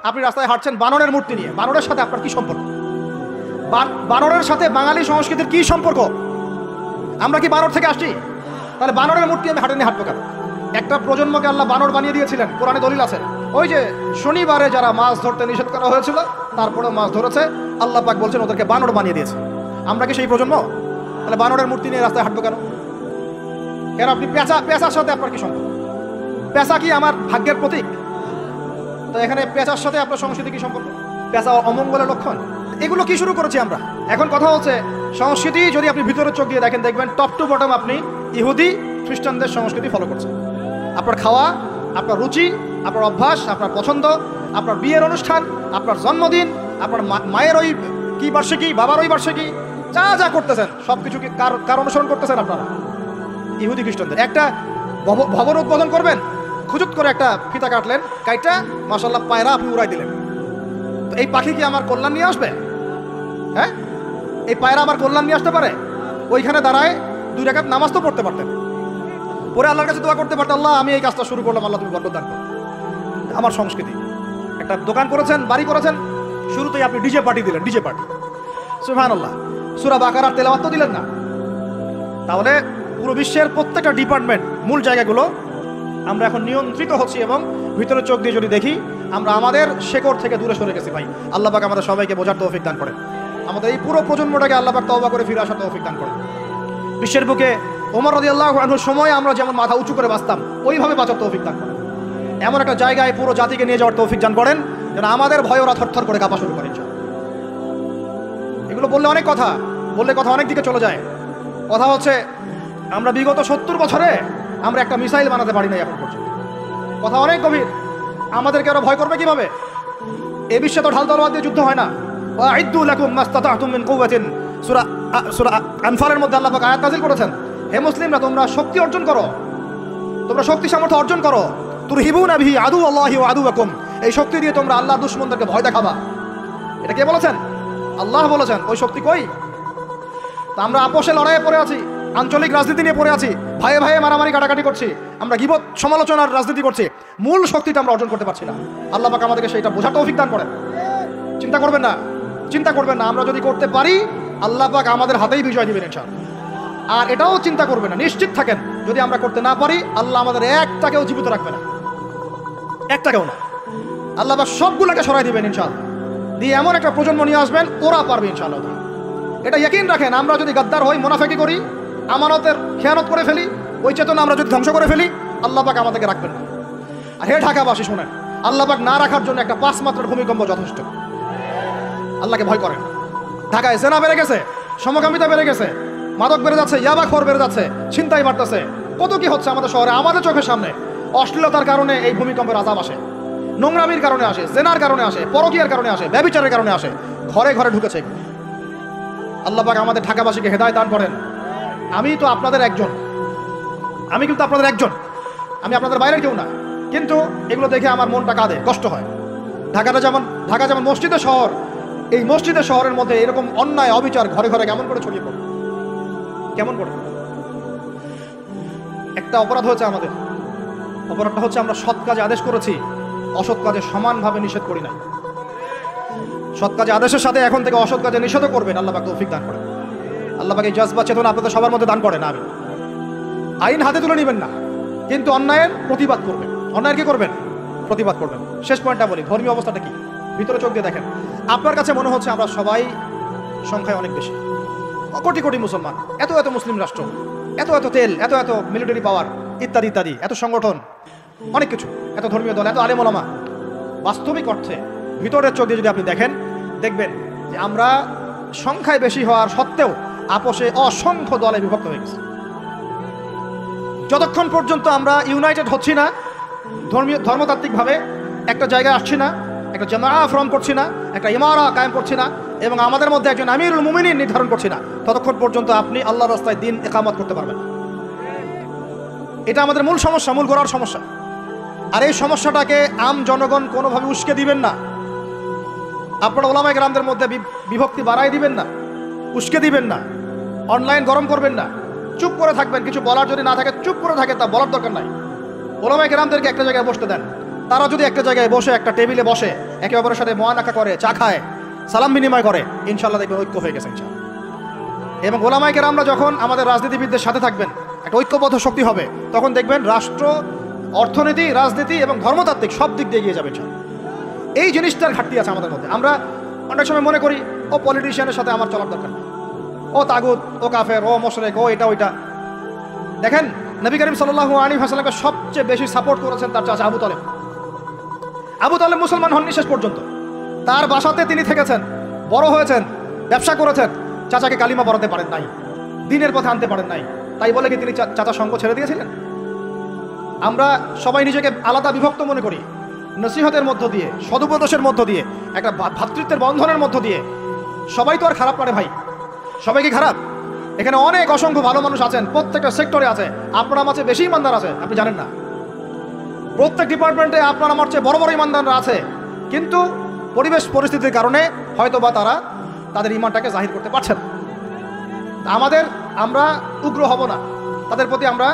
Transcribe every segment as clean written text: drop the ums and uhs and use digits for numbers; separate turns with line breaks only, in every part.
আপনি রাস্তায় হাঁটছেন বানরের মূর্তি নিয়ে, বানরের সাথে আপনার কি সম্পর্ক? বানরের সাথে বাঙালি সংস্কৃতির কি সম্পর্ক? আমরা কি বানর থেকে আসছি? তাহলে বানরের মূর্তি আমি হাঁটে নিয়ে হাঁটবো কেন? একটা প্রজন্মকে আল্লাহ বানর বানিয়ে দিয়েছিলেন, কোরআনে দলিল আছে। ওই যে শনিবারে যারা মাছ ধরতে নিষেধ করা হয়েছিল তারপরে মাছ ধরেছে, আল্লাহ পাক বলছেন ওদেরকে বানর বানিয়ে দিয়েছে। আমরা কি সেই প্রজন্ম? তাহলে বানরের মূর্তি নিয়ে রাস্তায় হাঁটবো কেন? কেন আপনি পেঁচার সাথে আপনার কি সম্পর্ক? পেঁচা কি আমার ভাগ্যের প্রতীক? তো এখানে পেঁচার সাথে আপনার সংস্কৃতি কি সম্পর্ক? পেঁচা অমঙ্গলের লক্ষণ। এগুলো কি শুরু করেছি আমরা? এখন কথা হচ্ছে সংস্কৃতি যদি আপনি ভিতরে চোখ দিয়ে দেখেন, দেখবেন টপ টু বটম আপনি ইহুদি খ্রিস্টানদের সংস্কৃতি ফলো করছেন। আপনার খাওয়া, আপনার রুচি, আপনার অভ্যাস, আপনার পছন্দ, আপনার বিয়ের অনুষ্ঠান, আপনার জন্মদিন, আপনার মায়ের ওই কি বার্ষিকী, বাবার ওই বার্ষিকী, যা যা করতেছেন সব কিছু কি কার অনুসরণ করতেছেন আপনারা? ইহুদি খ্রিস্টানদের। একটা ভবন উদ্বোধন করবেন, খুজুত করে একটা ফিতা কাটলেন, কাইটা মাশাআল্লাহ পায়রা আপনি উড়াই দিলেন। তো এই পাখি কি আমার কল্যাণ নিয়ে আসবে? হ্যাঁ, এই পায়রা আমার কল্যাণ নিয়ে আসতে পারে? ওইখানে দাঁড়ায় 2 রাকাত নামাজ তো পড়তে পারতেন, পরে আল্লাহর কাছে দোয়া করতে পারতেন, আল্লাহ আমি এই কাজটা শুরু করলাম, আল্লাহ তুমি বরকত দান করো। আমার সংস্কৃতি। একটা দোকান করেছেন, বাড়ি করেছেন, শুরুতেই আপনি ডিজে পার্টি দিলেন, ডিজে পার্টি। সুবহানাল্লাহ। সূরা বাকারার তেলাওয়াত তো দিলেন না। তাহলে পুরো বিশ্বের প্রত্যেকটা ডিপার্টমেন্ট, মূল জায়গাগুলো আমরা এখন নিয়ন্ত্রিত হচ্ছি, এবং ভিতরে চোখ দিয়ে যদি দেখি আমরা আমাদের শেকড় থেকে দূরে সরে গেছি। ভাই আল্লাহ পাক আমাদের সবাইকে বোঝার তৌফিক দান করেন। আমাদের এই পুরো প্রজন্মটাকে আল্লাহ পাক তওবা করে ফিরে আসার তৌফিক দান করেন। বিশ্বের বুকে ওমর রাদিয়াল্লাহু আনহুর সময় আমরা যেমন মাথা উঁচু করে বাঁচতাম, ওইভাবে বাঁচার তৌফিক দান করেন। এমন একটা জায়গায় পুরো জাতিকে নিয়ে যাওয়ার তৌফিক দান করেন যেন আমাদের ভয় ওরা থরথর করে কাঁপা শুরু করে। এগুলো বললে অনেক কথা, বললে কথা অনেক দিকে চলে যায়। কথা হচ্ছে আমরা বিগত 70 বছরে আমরা একটা মিসাইল বানাতে পারি নাই এখন পর্যন্ত। কথা অনেক গভীর। আমাদেরকে ওরা ভয় করবে কিভাবে? এ বিশ্বে তো ঢাল তলোয়ার দিয়ে যুদ্ধ হয় না। ওয়াইদ্দু লাকুম মাসতাতা'তুম মিন কুওয়াতিন, সূরা আনফালের মধ্যে আল্লাহ পাক আয়াত নাযিল করেছেন, হে মুসলিমরা তোমরা শক্তি অর্জন করো, তোমরা শক্তি সামর্থ্য অর্জন করো। তুরহিবুনা বিহি আদুওয়াল্লাহি ওয়া আদুওয়াকুম, এই শক্তি দিয়ে তোমরা আল্লাহর দুশমনদেরকে ভয় দেখাবা। এটা কে বলেছেন? আল্লাহ বলেছেন। ওই শক্তি কই? তা আমরা আপোষে লড়াইয়ে পড়ে আছি, আঞ্চলিক রাজনীতি নিয়ে পড়ে আছি, ভাইয়ে ভাইয়ে মারামারি কাটাকাটি করছি, আমরা গীবত সমালোচনার রাজনীতি করছি, মূল শক্তিটা আমরা অর্জন করতে পারছি না। আল্লাহ পাক আমাদেরকে সেইটা বোঝার তৌফিক দান করেন। চিন্তা করবেন না, চিন্তা করবেন না। আমরা যদি করতে পারি আল্লাহ পাক আমাদের হাতেই বিজয় দিবেন ইনশাআল্লাহ। আর এটাও চিন্তা করবেন না, নিশ্চিত থাকেন যদি আমরা করতে না পারি আল্লাহ আমাদের একটাকেও জীবিত রাখবে না, একটাকেও না। আল্লাহ পাক সবগুলোকে সরাই দিবেন ইনশাআল্লাহ, দিয়ে এমন একটা প্রজন্ম নিয়ে আসবেন ওরা পারবে ইনশাআল্লাহ। এটা ইয়াকিন রাখেন। আমরা যদি গাদ্দার হই, মুনাফিকি করি, আমানতের খেয়ানত করে ফেলি, ওই চেতনা আমরা যদি ধ্বংস করে ফেলি আল্লাহ পাক আমাদেরকে রাখবেন না। আর হে ঢাকাবাসী শোনেন, আল্লাহ পাক না রাখার জন্য একটা 5 মাত্রার ভূমিকম্প যথেষ্ট। আল্লাহকে ভয় করেন। ঢাকায় জেনা বেড়ে গেছে, সমকামিতা বেড়ে গেছে, মাদক বেড়ে যাচ্ছে, ইয়াবাখোর বেড়ে যাচ্ছে, ছিনতাই বাড়তেছে, কত কি হচ্ছে আমাদের শহরে, আমাদের চোখের সামনে। অশ্লীলতার কারণে এই ভূমিকম্পের আযাব আসে, নোংরামির কারণে আসে, জেনার কারণে আসে, পরকীয়ার কারণে আসে, ব্যভিচারের কারণে আসে, ঘরে ঘরে ঢুকেছে। আল্লাহ পাক আমাদের ঢাকাবাসীকে হেদায়েত দান করেন। আমি তো আপনাদের একজন, আমি কিন্তু আপনাদের একজন, আমি আপনাদের বাইরের কেউ না। কিন্তু এগুলো দেখে আমার মনটা কাঁদে, কষ্ট হয়। ঢাকা যেমন মসজিদের শহর, এই মসজিদের শহরের মধ্যে এরকম অন্যায় অবিচার ঘরে ঘরে কেমন করে ছড়িয়ে পড়ে, কেমন করে? একটা অপরাধ হয়েছে আমাদের। অপরাধটা হচ্ছে আমরা সৎ কাজে আদেশ করেছি, অসৎ কাজে সমানভাবে নিষেধ করি না। সৎ কাজে আদেশের সাথে এখন থেকে অসৎ কাজে নিষেধও করবেন। আল্লাহ পাক তৌফিক দান করেন। আল্লাহ পাক এই জজবা চেতনা আপনাদের সবার মধ্যে দান করেন। আমি আইন হাতে তুলে নেবেন না, কিন্তু অন্যায়ের প্রতিবাদ করবেন। অন্যায়ের কি করবেন? প্রতিবাদ করবেন। শেষ পয়েন্টটা বলি, ধর্মীয় অবস্থাটা কি? ভিতরে চোখ দিয়ে দেখেন। আপনার কাছে মনে হচ্ছে আমরা সবাই সংখ্যায় অনেক বেশি, কোটি কোটি মুসলমান, এত এত মুসলিম রাষ্ট্র, এত এত তেল, এত এত মিলিটারি পাওয়ার, ইত্যাদি ইত্যাদি, এত সংগঠন, অনেক কিছু, এত ধর্মীয় দল, এত আলেম ওলামা। বাস্তবিক অর্থে ভিতরের চোখ দিয়ে যদি আপনি দেখেন, দেখবেন যে আমরা সংখ্যায় বেশি হওয়ার সত্ত্বেও আপোষে অসংখ্য দলে বিভক্ত হয়ে গেছে। যতক্ষণ পর্যন্ত আমরা ইউনাইটেড হচ্ছি না, ধর্মতাত্ত্বিকভাবে একটা জায়গায় আসছি না, একটা জামাআ ফর্ম করছি না, একটা ইমারা কায়েম করছি না, এবং আমাদের মধ্যে একজন আমিরুল মুমিনিন নির্ধারণ করছি না, ততক্ষণ পর্যন্ত আপনি আল্লাহর রাস্তায় দিন ইকামত করতে পারবেন। এটা আমাদের মূল সমস্যা, মূল গোড়ার সমস্যা। আর এই সমস্যাটাকে আম জনগণ কোনোভাবে উস্কে দিবেন না। আপনারা ওলামায়ে কেরামদের মধ্যে বিভক্তি বাড়াই দিবেন না, উস্কে দিবেন না, অনলাইন গরম করবেন না, চুপ করে থাকবেন। কিছু বলার যদি না থাকে চুপ করে থাকে, তা বলার দরকার নাই। ওলামায়ে কেরামদেরকে একটা জায়গায় বসতে দেন, তারা যদি একটা জায়গায় বসে একটা টেবিলে বসে একে অপরের সাথে মোয়ানাকা করে, চা খায়, সালাম বিনিময় করে, ইনশাল্লাহ দেখবেন ঐক্য হয়ে গেছে ইনশাল্লাহ। এবং ওলামায়ে কেরামরা যখন আমাদের রাজনীতিবিদদের সাথে থাকবেন, একটা ঐক্যবদ্ধ শক্তি হবে, তখন দেখবেন রাষ্ট্র, অর্থনীতি, রাজনীতি এবং ধর্মতাত্ত্বিক সব দিক দিয়ে এগিয়ে যাবে ইনশাল্লাহ। এই জিনিসটার ঘাটতি আছে আমাদের মধ্যে। আমরা অনেক সময় মনে করি ও পলিটিশিয়ানের সাথে আমার চলার দরকার নেই, ও তাগুত, ও কাফের, ও মোশরেক, ও এটা ওইটা। দেখেন নবী করিম সাল্লাল্লাহু আলাইহি ওয়াসাল্লামকে সবচেয়ে বেশি সাপোর্ট করেছেন তার চাচা আবু তালেব। আবু তালেব মুসলমান হননি শেষ পর্যন্ত, তার বাসাতে তিনি থেকেছেন, বড় হয়েছেন, ব্যবসা করেছেন, চাচাকে কালিমা পড়াতে পারেন নাই, দিনের পথে আনতে পারেন নাই, তাই বলে কি তিনি চাচা সঙ্গ ছেড়ে দিয়েছিলেন? আমরা সবাই নিজেকে আলাদা বিভক্ত মনে করি, নসিহতের মধ্য দিয়ে, সদুপদেশের মধ্য দিয়ে, একটা ভ্রাতৃত্বের বন্ধনের মধ্য দিয়ে। সবাই তো আর খারাপ পারে ভাই, সবাই কি খারাপ? এখানে অনেক অসংখ্য ভালো মানুষ আছেন, প্রত্যেকটা সেক্টরে আছে। আপনার আমার চেয়ে বেশি ইমানদার আছে, আপনি জানেন না? প্রত্যেক ডিপার্টমেন্টে আপনার আমার চেয়ে বড় বড় ইমানদাররা আছে, কিন্তু পরিবেশ পরিস্থিতির কারণে হয়তো বা তারা তাদের ইমানটাকে জাহির করতে পারছেন না। আমরা উগ্র হব না, তাদের প্রতি আমরা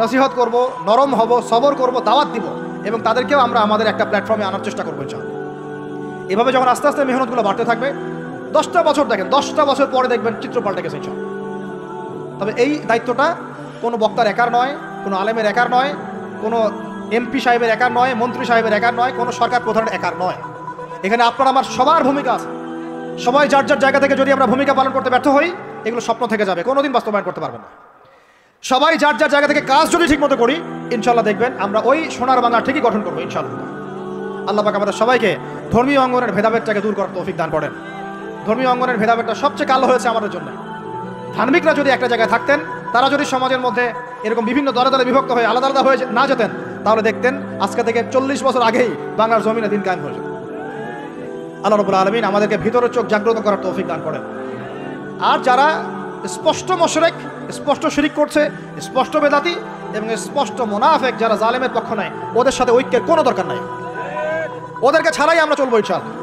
নসিহত করব, নরম হব, সবর করব, দাওয়াত দিব, এবং তাদেরকেও আমরা আমাদের একটা প্ল্যাটফর্মে আনার চেষ্টা করবো ইনশাআল্লাহ। এভাবে যখন আস্তে আস্তে মেহনতগুলো বাড়তে থাকবে, 10টা বছর দেখেন, 10টা বছর পরে দেখবেন চিত্র পাল্টে গেছে ইনশাআল্লাহ। তবে এই দায়িত্বটা কোনো বক্তার একার নয়, কোনো আলেমের একার নয়, কোনো এমপি সাহেবের একার নয়, মন্ত্রী সাহেবের একার নয়, কোনো সরকার প্রধানের একার নয়। এখানে আপনার আমার সবার ভূমিকা আছে। সবাই যার যার জায়গা থেকে যদি আমরা ভূমিকা পালন করতে ব্যর্থ হই, এগুলো স্বপ্ন থেকে যাবে, কোনোদিন বাস্তবায়ন করতে পারবেন না। সবাই যার যার জায়গা থেকে কাজ যদি ঠিকমতো করি, ইনশাল্লাহ দেখবেন আমরা ওই সোনার বাংলা ঠিকই গঠন করবো ইনশাল্লাহ। আল্লাহ পাক আমাদের সবাইকে ধর্মীয় অঙ্গনের ভেদাভেদটাকে দূর করার তৌফিক দান করেন। ধর্মীয় অঙ্গনের ভেদাভেদটা সবচেয়ে কালো হয়েছে আমাদের জন্য। ধার্মিকরা যদি একটা জায়গায় থাকতেন, তারা যদি সমাজের মধ্যে এরকম বিভিন্ন দলে দলে বিভক্ত হয়ে আলাদা আলাদা হয়ে না যেতেন, তাহলে দেখতেন আজকে থেকে 40 বছর আগেই বাংলার জমিনে দিন কায়েম হয়ে যেত। আল্লাহ রাব্বুল আলামিন আমাদেরকে ভিতরের চোখ জাগ্রত করার তৌফিক দান করেন। আর যারা স্পষ্ট মুশরিক, স্পষ্ট শিরিক করছে, স্পষ্ট বেদাতি এবং স্পষ্ট মুনাফিক, যারা জালেমের পক্ষ নেয়, ওদের সাথে ঐক্যের কোনো দরকার নাই। ওদেরকে ছাড়াই আমরা চলবো ইনশাআল্লাহ।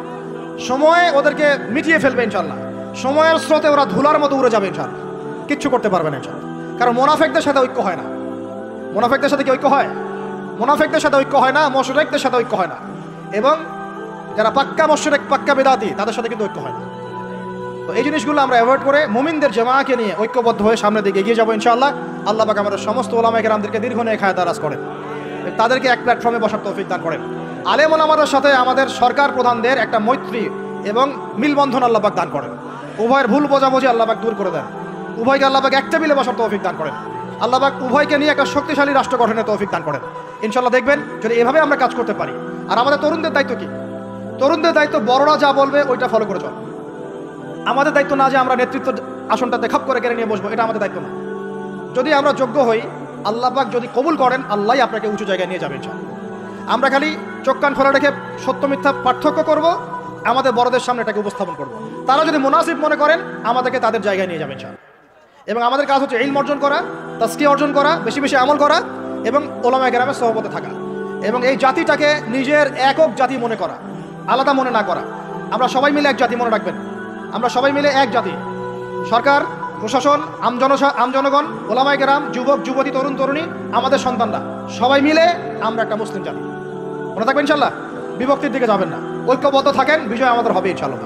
সময় ওদেরকে মিটিয়ে ফেলবে ইনশাআল্লাহ। সময়ের স্রোতে ওরা ধুলার মতো উড়ে যাবে ইনশাআল্লাহ, কিচ্ছু করতে পারবে না ইনশাআল্লাহ। কারণ মুনাফিকদের সাথে ঐক্য হয় না। মুনাফিকদের সাথে কি ঐক্য হয়? মুনাফিকদের সাথে ঐক্য হয় না, মুশরিকদের সাথে ঐক্য হয় না। এবং যারা পাক্কা মুশরিক, পাক্কা বেদাতি, তাদের সাথে কিন্তু ঐক্য হয় না। তো এই জিনিসগুলো আমরা অ্যাভয়েড করে মুমিনদের জামাকে নিয়ে ঐক্যবদ্ধ হয়ে সামনের দিকে এগিয়ে যাবো ইনশাআল্লাহ। আল্লাহ পাক আমাদের সমস্ত ওলামায়ে কেরামদেরকে দীর্ঘ নেক হায়াত দারাজ করেন, তাদেরকে এক প্ল্যাটফর্মে বসার তৌফিক দান করেন। আলেম ওলামাদের সাথে আমাদের সরকার প্রধানদের একটা মৈত্রী এবং মিলবন্ধন আল্লাহ পাক দান করেন। উভয়ের ভুল বোঝাবুঝি আল্লাহ পাক দূর করে দেন। উভয়কে আল্লাহ পাক এক টেবিলে বসার তৌফিক দান করেন। আল্লাহ পাক উভয়কে নিয়ে একটা শক্তিশালী রাষ্ট্র গঠনের তৌফিক দান করেন ইনশাআল্লাহ। দেখবেন যদি এভাবে আমরা কাজ করতে পারি। আর আমাদের তরুণদের দায়িত্ব কি? তরুণদের দায়িত্ব বড়রা যা বলবে ওইটা ফলো করে চল। আমাদের দায়িত্ব না যে আমরা নেতৃত্ব আসনটাতে খাপ করে কেড়ে নিয়ে বসবো, এটা আমাদের দায়িত্ব না। যদি আমরা যোগ্য হই, আল্লাহ পাক যদি কবুল করেন, আল্লাহই আপনাকে উঁচু জায়গায় নিয়ে যাবেন ইনশাআল্লাহ। আমরা খালি চোখ কান খোলা রেখে সত্য মিথ্যা পার্থক্য করব, আমাদের বড়দের সামনে এটাকে উপস্থাপন করব। তারা যদি মুনাসিব মনে করেন, আমাদেরকে তাদের জায়গায় নিয়ে যাবেন ইনশাআল্লাহ। এবং আমাদের কাজ হচ্ছে ইলম অর্জন করা, তাজকিয়া অর্জন করা, বেশি বেশি আমল করা এবং ওলামায়ে কেরামের সহবতে থাকা, এবং এই জাতিটাকে নিজের একক জাতি মনে করা, আলাদা মনে না করা। আমরা সবাই মিলে এক জাতি, মনে রাখবেন, আমরা সবাই মিলে এক জাতি। সরকার, প্রশাসন, আমজনগণ, ওলামায়ে কেরাম, যুবক যুবতী, তরুণ তরুণী, আমাদের সন্তানরা, সবাই মিলে আমরা একটা মুসলিম জাতি। মনে থাকবেন ইনশাআল্লাহ, বিভক্তির দিকে যাবেন না, ঐক্যবদ্ধ থাকেন, বিজয় আমাদের হবে ইনশাআল্লাহ।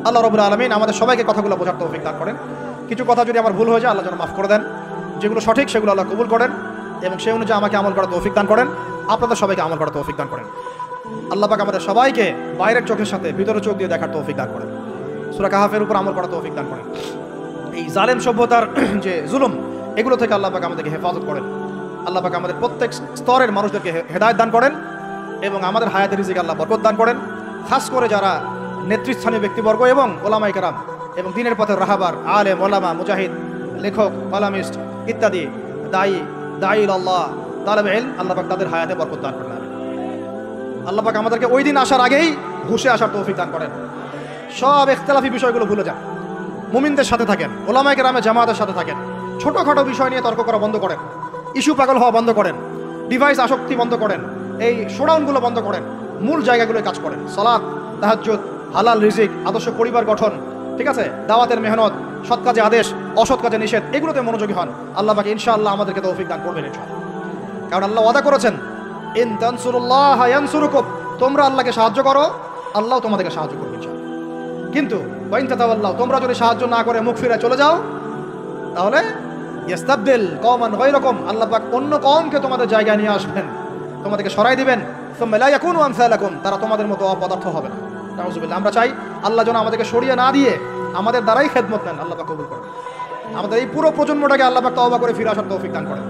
আল্লাহ রাব্বুল আলামিন আমাদের সবাইকে কথাগুলো বোঝার তৌফিক দান করেন। কিছু কথা যদি আমার ভুল হয়ে যায়, আল্লাহ যেন মাফ করে দেন। যেগুলো সঠিক সেগুলো আল্লাহ কবুল করেন এবং সেই অনুযায়ী আমাকে আমল করার তৌফিক দান করেন। আপনাদের সবাইকে আমল করার তৌফিক দান করেন। আল্লাহ পাক আমাদের সবাইকে বাইরের চোখের সাথে ভিতরের চোখ দিয়ে দেখার তৌফিক দান করেন। সূরা কাহাফের উপর আমল করার তৌফিক দান করেন। এই জালেম সভ্যতার যে জুলুম, এগুলো থেকে আল্লাহ পাক আমাদেরকে হেফাজত করেন। আল্লাহ পাক আমাদের প্রত্যেক স্তরের মানুষদেরকে হেদায়েত দান করেন এবং আমাদের হায়াতের রিজিকে আল্লাহ বরকত দান করেন। খাস করে যারা নেতৃস্থানীয় ব্যক্তিবর্গ এবং ওলামায়ে কেরাম এবং দ্বীনের পথের রাহাবার, আলেম, ওলামা, মুজাহিদ, লেখক, কলামিস্ট ইত্যাদি, দাঈ আল্লাহ, তালেবে ইলম, আল্লাহ পাক তাদের হায়াতে বরকত দান করেন। আল্লাহ পাক আমাদেরকে ওই দিন আসার আগেই ঘুষে আসার তৌফিক দান করেন। সব ইখতিলাফি বিষয়গুলো ভুলে যান, মুমিনদের সাথে থাকেন, ওলামায়ে কেরামের জামাতের সাথে থাকেন। ছোটোখাটো বিষয় নিয়ে তর্ক করা বন্ধ করেন, ইস্যু পাগল হওয়া বন্ধ করেন, ডিভাইস আসক্তি বন্ধ করেন, এই শোডাউনগুলো বন্ধ করেন, মূল জায়গাগুলোয় কাজ করেন। সালাত, তাহাজ্জুদ, হালাল রিজিক, আদর্শ পরিবার গঠন, ঠিক আছে, দাওয়াতের মেহনত, সৎ কাজে আদেশ, অসৎ কাজে নিষেধ, এগুলোতে মনোযোগী হন। আল্লাহ পাক ইনশাআল্লাহ আমাদেরকে তৌফিক দান করবেন ইনশাআল্লাহ। কারণ আল্লাহ ওয়াদা করেছেন, ইন তানসুরুল্লাহ ইয়ানসুরুকুম, তোমরা আল্লাহকে সাহায্য করো, আল্লাহ তোমাদেরকে সাহায্য করবে ইনশাআল্লাহ। কিন্তু ওয়া ইন তাতাওয়াল্লাউ, তোমরা যদি সাহায্য না করে মুখ ফিরে চলে যাও, তাহলে ইস্তাবদিল কওমান গায়রাকুম, আল্লাহ পাক অন্য কওমকে তোমাদের জায়গায় নিয়ে আসবেন, তোমাদেরকে সরাই দিবেন। সুম্মা লা ইয়াকুনু আমসালাকুম, তারা তোমাদের মতো অপদার্থ হবে না। নাউযুবিল্লাহ। আমরা চাই আল্লাহ যেন আমাদেরকে সরিয়ে না দিয়ে আমাদের দ্বারাই খেদমত নেন, আল্লাহ পাক কবুল করেন। আমাদের এই পুরো প্রজন্মটাকে আল্লাহ পাক তওবা করে ফিরে আসার তৌফিক দান করেন।